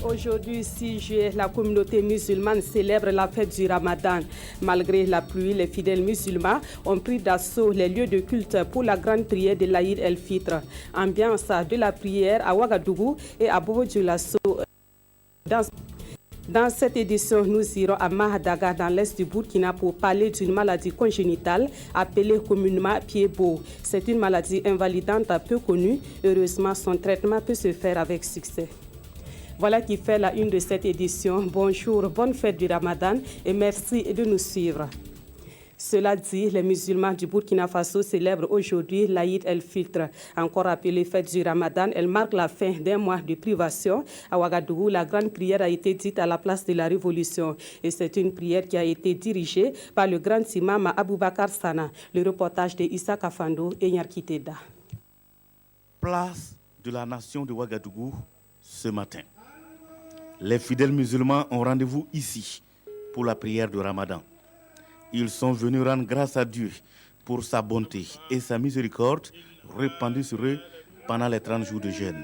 Aujourd'hui, 6 juillet, la communauté musulmane célèbre la fête du Ramadan. Malgré la pluie, les fidèles musulmans ont pris d'assaut les lieux de culte pour la grande prière de l'Aïd el-Fitr. Ambiance de la prière à Ouagadougou et à Bobo-Dioulasso. Dans cette édition, nous irons à Mahadaga, dans l'est du Burkina, pour parler d'une maladie congénitale appelée communément pied-beau. C'est une maladie invalidante peu connue. Heureusement, son traitement peut se faire avec succès. Voilà qui fait la une de cette édition. Bonjour, bonne fête du Ramadan et merci de nous suivre. Cela dit, les musulmans du Burkina Faso célèbrent aujourd'hui l'Aïd el-Fitr. Encore appelée fête du Ramadan, elle marque la fin d'un mois de privation. À Ouagadougou, la grande prière a été dite à la place de la Révolution. Et c'est une prière qui a été dirigée par le grand imam Aboubakar Sana. Le reportage de Issa Kafando et Nyarkiteda. Place de la nation de Ouagadougou ce matin. Les fidèles musulmans ont rendez-vous ici pour la prière du Ramadan. Ils sont venus rendre grâce à Dieu pour sa bonté et sa miséricorde répandue sur eux pendant les 30 jours de jeûne.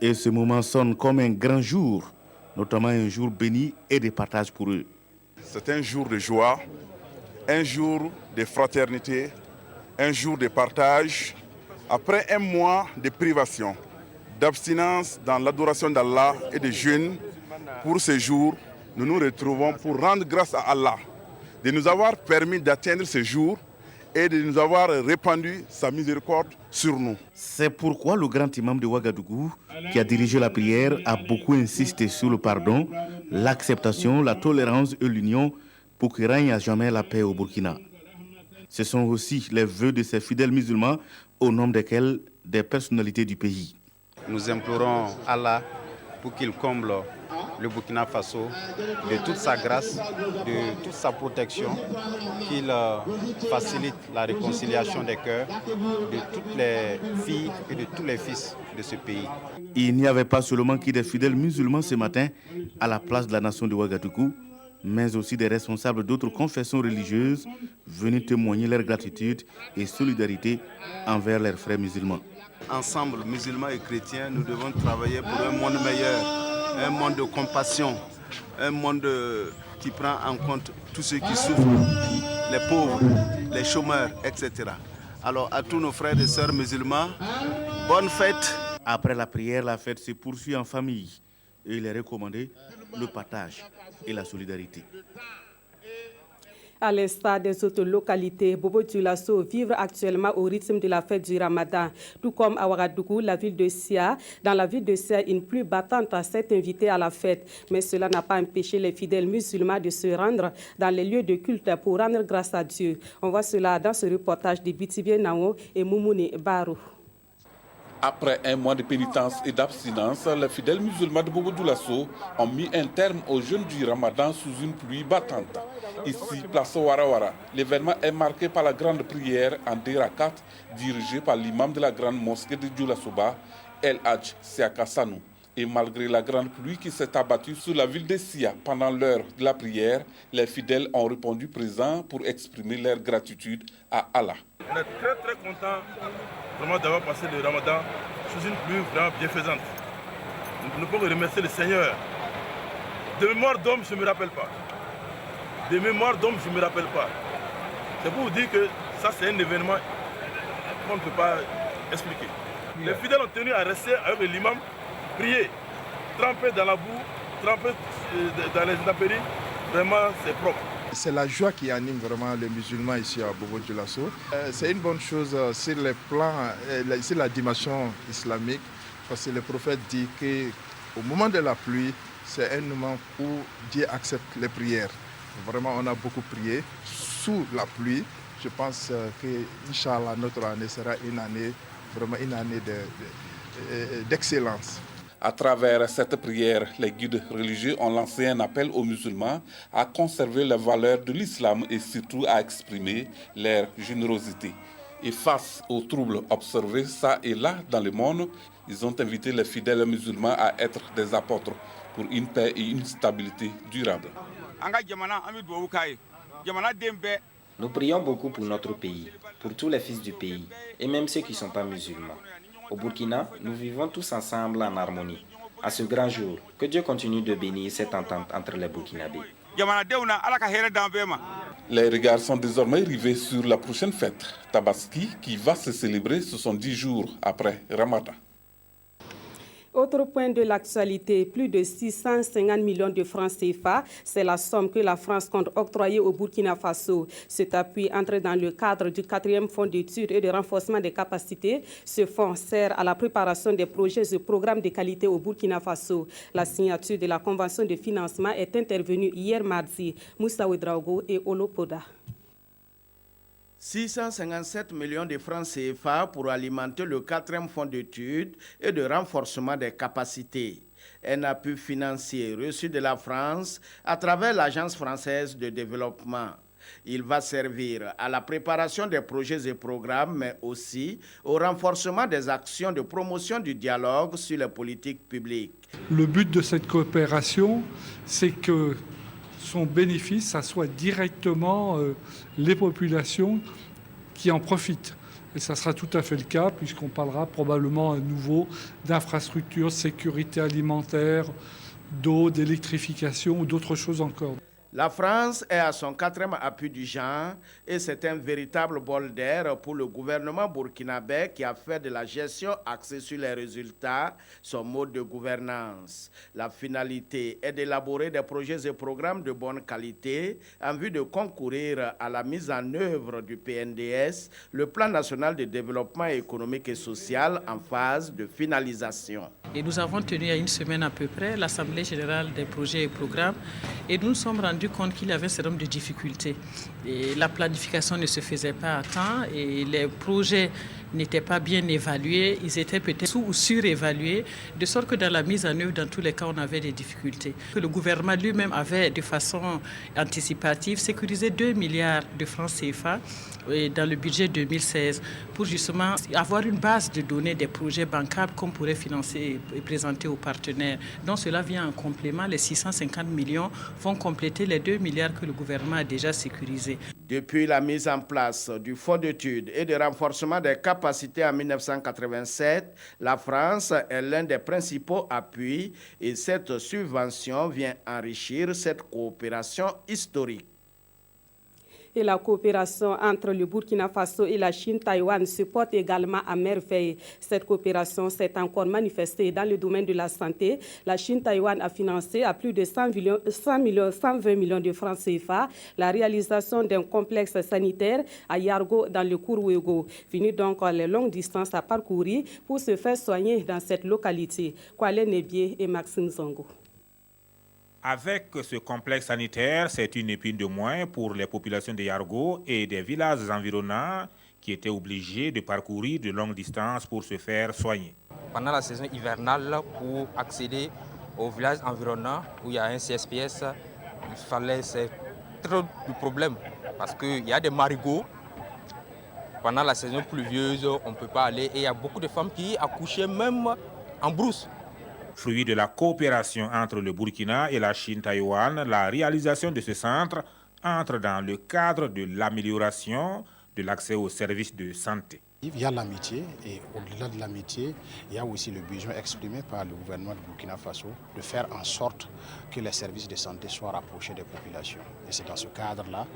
Et ce moment sonne comme un grand jour, notamment un jour béni et de partage pour eux. C'est un jour de joie, un jour de fraternité, un jour de partage, après un mois de privation, d'abstinence dans l'adoration d'Allah et de jeûne. Pour ce jour, nous nous retrouvons pour rendre grâce à Allah de nous avoir permis d'atteindre ce jour et de nous avoir répandu sa miséricorde sur nous. C'est pourquoi le grand imam de Ouagadougou, qui a dirigé la prière, a beaucoup insisté sur le pardon, l'acceptation, la tolérance et l'union pour que règne à jamais la paix au Burkina. Ce sont aussi les vœux de ces fidèles musulmans, au nom desquels des personnalités du pays. Nous implorons Allah pour qu'il comble le Burkina Faso de toute sa grâce, de toute sa protection, qu'il facilite la réconciliation des cœurs de toutes les filles et de tous les fils de ce pays. Il n'y avait pas seulement que des fidèles musulmans ce matin à la place de la nation de Ouagadougou, mais aussi des responsables d'autres confessions religieuses venus témoigner leur gratitude et solidarité envers leurs frères musulmans. Ensemble, musulmans et chrétiens, nous devons travailler pour un monde meilleur, un monde de compassion, un monde qui prend en compte tous ceux qui souffrent, les pauvres, les chômeurs, etc. Alors à tous nos frères et sœurs musulmans, bonne fête. Après la prière, la fête se poursuit en famille et il est recommandé le partage et la solidarité. À l'instar des autres localités, Bobo-Dioulasso vivent actuellement au rythme de la fête du Ramadan. Tout comme à Ouagadougou, la ville de Sia. Dans la ville de Sia, une pluie battante s'est invitée à la fête. Mais cela n'a pas empêché les fidèles musulmans de se rendre dans les lieux de culte pour rendre grâce à Dieu. On voit cela dans ce reportage de Bitibie Nao et Moumouni Barou. Après un mois de pénitence et d'abstinence, les fidèles musulmans de Bobo-Dioulasso ont mis un terme au jeûne du Ramadan sous une pluie battante. Ici, place Warawara, l'événement est marqué par la grande prière en 2 rakats dirigée par l'imam de la grande mosquée de Dioulasoba, El Hadj Siaka Sanou. Et malgré la grande pluie qui s'est abattue sur la ville de Sia pendant l'heure de la prière, les fidèles ont répondu présents pour exprimer leur gratitude à Allah. On est très contents vraiment d'avoir passé le Ramadan sous une pluie vraiment bienfaisante. Nous ne pouvons que remercier le Seigneur. De mémoire d'homme, je ne me rappelle pas. De mémoire d'homme, je ne me rappelle pas. C'est pour vous dire que ça, c'est un événement qu'on ne peut pas expliquer. Les fidèles ont tenu à rester avec l'imam, prier, tremper dans la boue, tremper dans les intempéries. Vraiment, c'est propre. C'est la joie qui anime vraiment les musulmans ici à Bobo-Dioulasso. C'est une bonne chose sur le plan, sur la dimension islamique, parce que le prophète dit qu'au moment de la pluie, c'est un moment où Dieu accepte les prières. Vraiment, on a beaucoup prié sous la pluie. je pense que, Inch'Allah, notre année sera une année, vraiment une année d'excellence. À travers cette prière, les guides religieux ont lancé un appel aux musulmans à conserver les valeurs de l'islam et surtout à exprimer leur générosité. Et face aux troubles observés ça et là dans le monde, ils ont invité les fidèles musulmans à être des apôtres pour une paix et une stabilité durable. Nous prions beaucoup pour notre pays, pour tous les fils du pays, et même ceux qui ne sont pas musulmans. Au Burkina, nous vivons tous ensemble en harmonie. À ce grand jour, que Dieu continue de bénir cette entente entre les Burkinabés. Les regards sont désormais rivés sur la prochaine fête, Tabaski, qui va se célébrer 70 jours après Ramadan. Autre point de l'actualité, plus de 650 millions de francs CFA, c'est la somme que la France compte octroyer au Burkina Faso. Cet appui entre dans le cadre du 4e fonds d'études et de renforcement des capacités. Ce fonds sert à la préparation des projets et programmes de qualité au Burkina Faso. La signature de la convention de financement est intervenue hier mardi. Moussa Ouedraogo et Olo Poda. 657 millions de francs CFA pour alimenter le 4e fonds d'études et de renforcement des capacités. Un appui financier reçu de la France à travers l'Agence française de développement. Il va servir à la préparation des projets et programmes, mais aussi au renforcement des actions de promotion du dialogue sur les politiques publiques. Le but de cette coopération, c'est que son bénéfice, ça soit directement les populations qui en profitent. Et ça sera tout à fait le cas, puisqu'on parlera probablement à nouveau d'infrastructures, sécurité alimentaire, d'eau, d'électrification ou d'autres choses encore. La France est à son 4e appui du genre et c'est un véritable bol d'air pour le gouvernement burkinabé qui a fait de la gestion axée sur les résultats son mode de gouvernance. La finalité est d'élaborer des projets et programmes de bonne qualité en vue de concourir à la mise en œuvre du PNDS, le Plan national de développement économique et social en phase de finalisation. Et nous avons tenu il y a une semaine à peu près l'Assemblée générale des projets et programmes et nous nous sommes rendus compte qu'il y avait un certain nombre de difficultés. Et la planification ne se faisait pas à temps et les projets n'étaient pas bien évalués, ils étaient peut-être sous- ou surévalués, de sorte que dans la mise en œuvre, dans tous les cas, on avait des difficultés. Que le gouvernement lui-même avait, de façon anticipative, sécurisé 2 milliards de francs CFA dans le budget 2016 pour justement avoir une base de données des projets bancables qu'on pourrait financer et présenter aux partenaires. Donc cela vient en complément. Les 650 millions vont compléter les 2 milliards que le gouvernement a déjà sécurisés. Depuis la mise en place du fonds d'études et de renforcement des capacités en 1987, la France est l'un des principaux appuis et cette subvention vient enrichir cette coopération historique. Et la coopération entre le Burkina Faso et la Chine-Taïwan se porte également à merveille. Cette coopération s'est encore manifestée dans le domaine de la santé. La Chine-Taïwan a financé à plus de 120 millions de francs CFA la réalisation d'un complexe sanitaire à Yargo dans le Kourouégo. Fini donc les longues distances à parcourir pour se faire soigner dans cette localité. Kwale Nebié et Maxime Zongo. Avec ce complexe sanitaire, c'est une épine de moins pour les populations de Yargo et des villages environnants qui étaient obligés de parcourir de longues distances pour se faire soigner. Pendant la saison hivernale, pour accéder aux villages environnants où il y a un CSPS, c'est trop de problèmes parce qu'il y a des marigots. Pendant la saison pluvieuse, on ne peut pas aller et il y a beaucoup de femmes qui accouchaient même en brousse. Fruit de la coopération entre le Burkina et la Chine-Taïwan, la réalisation de ce centre entre dans le cadre de l'amélioration de l'accès aux services de santé. Il y a l'amitié et au-delà de l'amitié, il y a aussi le besoin exprimé par le gouvernement du Burkina Faso de faire en sorte que les services de santé soient rapprochés des populations. Et c'est dans ce cadre-là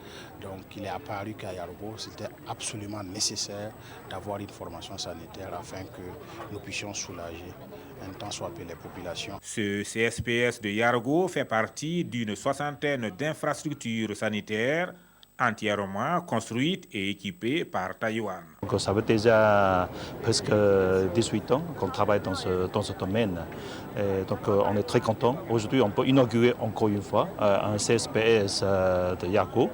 qu'il est apparu qu'à Yargo, c'était absolument nécessaire d'avoir une formation sanitaire afin que nous puissions soulager un temps soit peu les populations. Ce CSPS de Yargo fait partie d'une soixantaine d'infrastructures sanitaires entièrement construite et équipée par Taïwan. Donc, ça fait déjà presque 18 ans qu'on travaille dans ce domaine. Et donc on est très content. Aujourd'hui, on peut inaugurer encore une fois un CSPS de Yargo.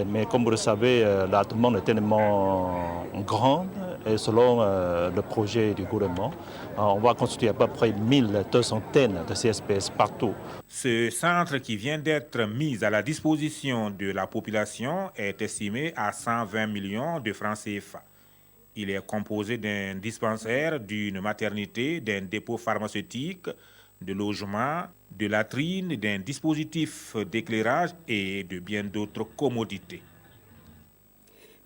Mais comme vous le savez, la demande est tellement grande et selon le projet du gouvernement, on va construire à peu près 1200 de CSPS partout. Ce centre qui vient d'être mis à la disposition de la population est estimé à 120 millions de francs CFA. Il est composé d'un dispensaire, d'une maternité, d'un dépôt pharmaceutique, de logements, de latrines, d'un dispositif d'éclairage et de bien d'autres commodités.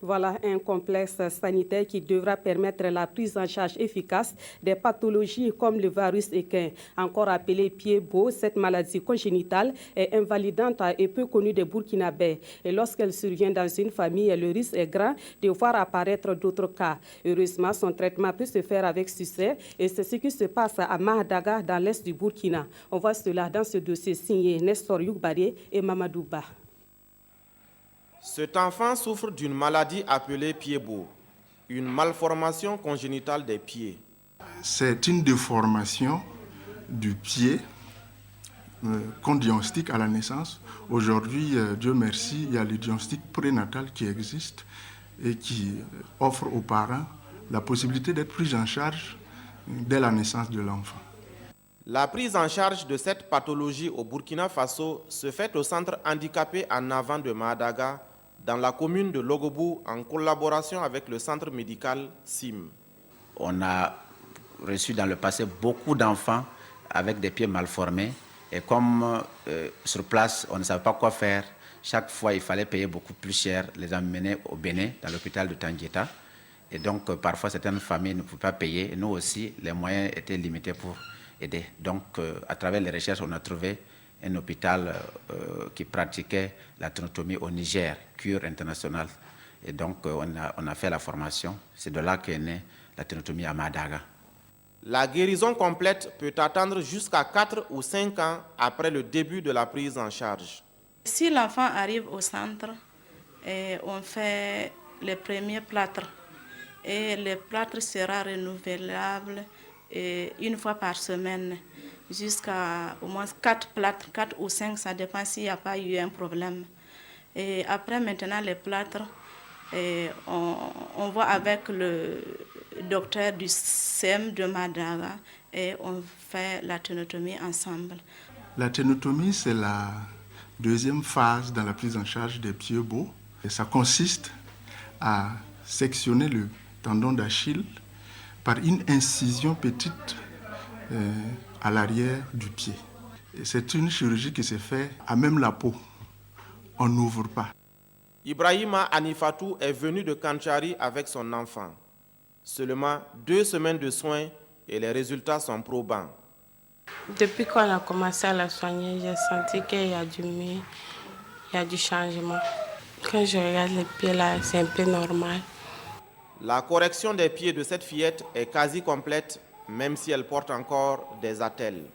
Voilà un complexe sanitaire qui devra permettre la prise en charge efficace des pathologies comme le virus équin, encore appelé pied-beau. Cette maladie congénitale est invalidante et peu connue des Burkinabés. Et lorsqu'elle survient dans une famille, le risque est grand de voir apparaître d'autres cas. Heureusement, son traitement peut se faire avec succès et c'est ce qui se passe à Mahadaga, dans l'est du Burkina. On voit cela dans ce dossier signé Nestor Youkbare et Mamadouba. Cet enfant souffre d'une maladie appelée pied-beau, une malformation congénitale des pieds. C'est une déformation du pied qu'on diagnostique à la naissance. Aujourd'hui, Dieu merci, il y a le diagnostic prénatal qui existe et qui offre aux parents la possibilité d'être pris en charge dès la naissance de l'enfant. La prise en charge de cette pathologie au Burkina Faso se fait au centre handicapé en avant de Mahadaga, dans la commune de Logobou, en collaboration avec le centre médical SIM. On a reçu dans le passé beaucoup d'enfants avec des pieds malformés. Et comme sur place, on ne savait pas quoi faire, chaque fois il fallait payer beaucoup plus cher, les emmener au Bénin, dans l'hôpital de Tangueta. Et donc parfois certaines familles ne pouvaient pas payer. Et nous aussi, les moyens étaient limités pour aider. Donc à travers les recherches, on a trouvé un hôpital qui pratiquait la ténotomie au Niger, Cure International. Et donc, on a fait la formation. C'est de là qu'est née la ténotomie à Mahadaga. La guérison complète peut attendre jusqu'à 4 ou 5 ans après le début de la prise en charge. Si l'enfant arrive au centre, on fait les premiers plâtres. Et le plâtre sera renouvelable une fois par semaine, jusqu'à au moins 4 plâtres, 4 ou 5, ça dépend s'il n'y a pas eu un problème. Et après, maintenant, les plâtres, on va avec le docteur du CEM de Mahadaga et on fait la ténotomie ensemble. La ténotomie, c'est la deuxième phase dans la prise en charge des pieds-beaux. Ça consiste à sectionner le tendon d'Achille par une incision petite à l'arrière du pied. C'est une chirurgie qui se fait à même la peau. On n'ouvre pas. Ibrahima Anifatou est venu de Kanchari avec son enfant. Seulement 2 semaines de soins et les résultats sont probants. Depuis qu'on a commencé à la soigner, j'ai senti qu'il y a du mieux, il y a du changement. Quand je regarde les pieds là, c'est un peu normal. La correction des pieds de cette fillette est quasi complète, même si elle porte encore des attelles.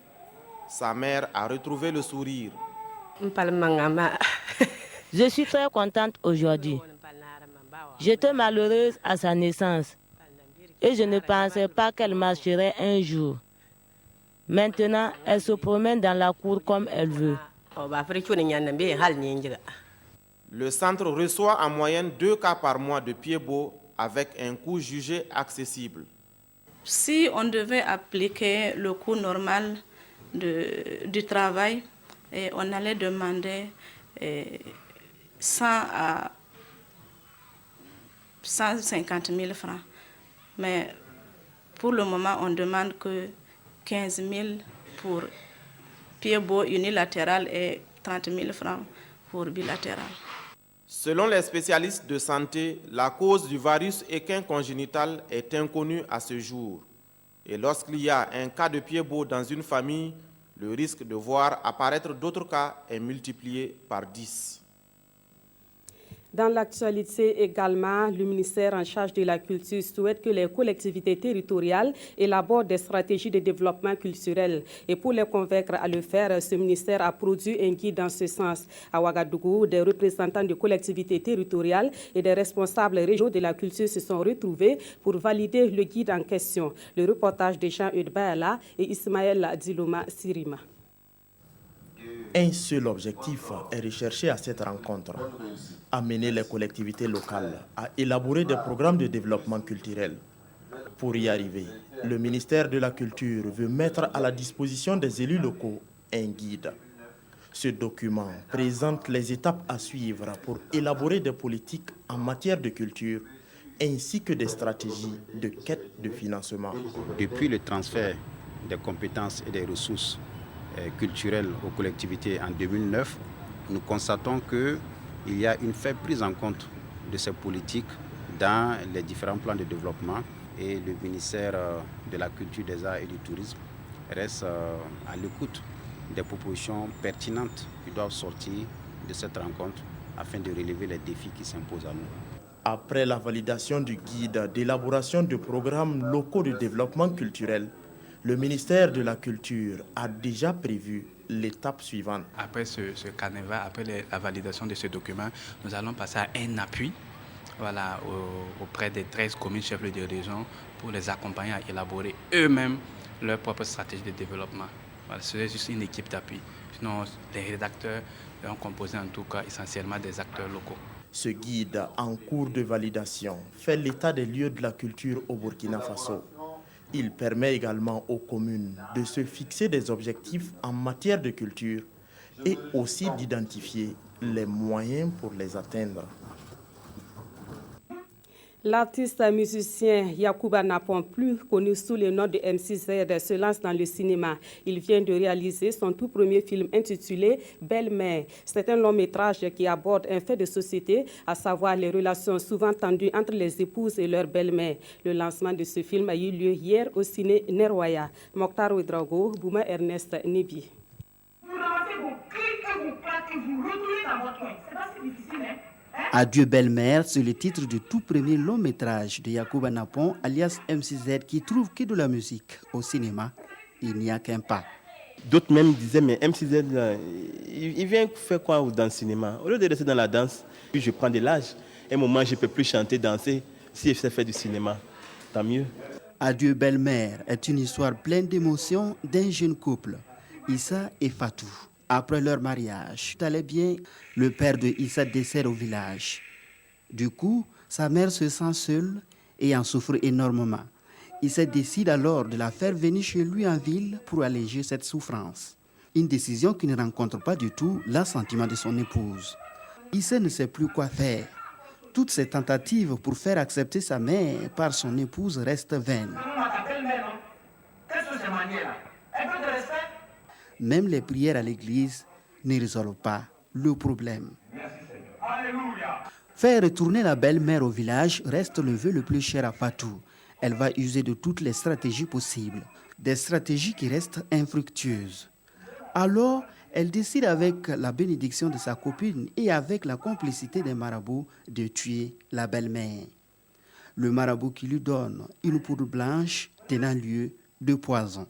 Sa mère a retrouvé le sourire. Je suis très contente aujourd'hui. J'étais malheureuse à sa naissance et je ne pensais pas qu'elle marcherait un jour. Maintenant, elle se promène dans la cour comme elle veut. Le centre reçoit en moyenne 2 cas par mois de pied-beau avec un coût jugé accessible. Si on devait appliquer le coût normal du travail, on allait demander 100 à 150 000 francs. Mais pour le moment, on demande que 15 000 pour pied-beau unilatéral et 30 000 francs pour bilatéral. Selon les spécialistes de santé, la cause du virus équin congénital est inconnue à ce jour. Et lorsqu'il y a un cas de pied-beau dans une famille, le risque de voir apparaître d'autres cas est multiplié par 10. Dans l'actualité également, le ministère en charge de la culture souhaite que les collectivités territoriales élaborent des stratégies de développement culturel. Et pour les convaincre à le faire, ce ministère a produit un guide dans ce sens. À Ouagadougou, des représentants de collectivités territoriales et des responsables régionaux de la culture se sont retrouvés pour valider le guide en question. Le reportage de Jean-Eudes Bayala et Ismaël Diloma Sirima. Un seul objectif est recherché à cette rencontre, amener les collectivités locales à élaborer des programmes de développement culturel. Pour y arriver, le ministère de la Culture veut mettre à la disposition des élus locaux un guide. Ce document présente les étapes à suivre pour élaborer des politiques en matière de culture ainsi que des stratégies de quête de financement. Depuis le transfert des compétences et des ressources culturelles aux collectivités en 2009, nous constatons qu'il y a une faible prise en compte de ces politiques dans les différents plans de développement et le ministère de la Culture, des Arts et du Tourisme reste à l'écoute des propositions pertinentes qui doivent sortir de cette rencontre afin de relever les défis qui s'imposent à nous. Après la validation du guide d'élaboration de programmes locaux de développement culturel, le ministère de la Culture a déjà prévu l'étape suivante. Après ce carnaval, après la validation de ce document, nous allons passer à un appui auprès des 13 communes chefs de région pour les accompagner à élaborer eux-mêmes leur propre stratégie de développement. Voilà, c'est juste une équipe d'appui. Sinon, les rédacteurs ont composé en tout cas essentiellement des acteurs locaux. Ce guide en cours de validation fait l'état des lieux de la culture au Burkina Faso. Il permet également aux communes de se fixer des objectifs en matière de culture et aussi d'identifier les moyens pour les atteindre. L'artiste musicien Yacouba Napon, plus connu sous le nom de MC-Z, se lance dans le cinéma. Il vient de réaliser son tout premier film intitulé Belle-Mère. C'est un long métrage qui aborde un fait de société, à savoir les relations souvent tendues entre les épouses et leurs belles-mères. Le lancement de ce film a eu lieu hier au ciné Neroya. Mokhtar Ouedraogo, Bouma Ernest Nebi. Vous ramassez vos clics et vos plaques et vous retournez dans votre coin. C'est pas si difficile, hein? Adieu belle-mère, c'est le titre du tout premier long métrage de Yacouba Napon, alias MC-Z, qui trouve que de la musique au cinéma, il n'y a qu'un pas. D'autres même disaient, mais MC-Z, il vient faire quoi dans le cinéma? Au lieu de rester dans la danse, puis je prends de l'âge. À un moment, je ne peux plus chanter, danser. Si je sais faire du cinéma, tant mieux. Adieu belle-mère est une histoire pleine d'émotions d'un jeune couple, Issa et Fatou. Après leur mariage, tout allait bien, le père de Issa décède au village. Du coup, sa mère se sent seule et en souffre énormément. Issa décide alors de la faire venir chez lui en ville pour alléger cette souffrance. Une décision qui ne rencontre pas du tout l'assentiment de son épouse. Issa ne sait plus quoi faire. Toutes ses tentatives pour faire accepter sa mère par son épouse restent vaines. Même les prières à l'église ne résolvent pas le problème. Faire retourner la belle-mère au village reste le vœu le plus cher à Fatou. Elle va user de toutes les stratégies possibles, des stratégies qui restent infructueuses. Alors, elle décide avec la bénédiction de sa copine et avec la complicité des marabouts de tuer la belle-mère. Le marabout qui lui donne une poudre blanche tenant lieu de poison.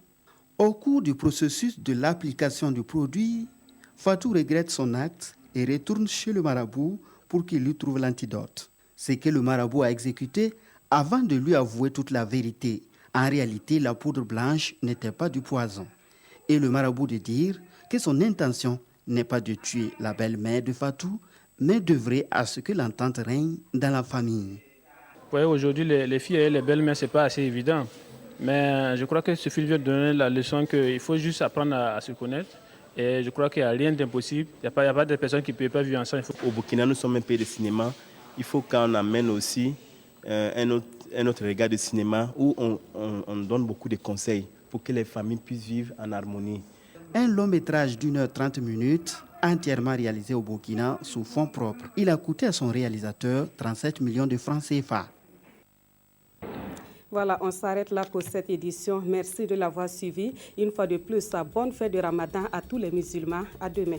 Au cours du processus de l'application du produit, Fatou regrette son acte et retourne chez le marabout pour qu'il lui trouve l'antidote. C'est que le marabout a exécuté avant de lui avouer toute la vérité. En réalité, la poudre blanche n'était pas du poison. Et le marabout de dire que son intention n'est pas de tuer la belle-mère de Fatou, mais d'œuvrer à ce que l'entente règne dans la famille. Oui, aujourd'hui, les filles et les belles-mères, ce n'est pas assez évident. Mais je crois que ce film vient de donner la leçon qu'il faut juste apprendre à se connaître. Et je crois qu'il n'y a rien d'impossible. Il n'y a pas de personnes qui ne peuvent pas vivre ensemble. Au Burkina, nous sommes un pays de cinéma. Il faut qu'on amène aussi un autre regard de cinéma où on donne beaucoup de conseils pour que les familles puissent vivre en harmonie. Un long métrage d'1h30, entièrement réalisé au Burkina sous fonds propres. Il a coûté à son réalisateur 37 millions de francs CFA. Voilà, on s'arrête là pour cette édition. Merci de l'avoir suivi. Une fois de plus, bonne fête de Ramadan à tous les musulmans. À demain.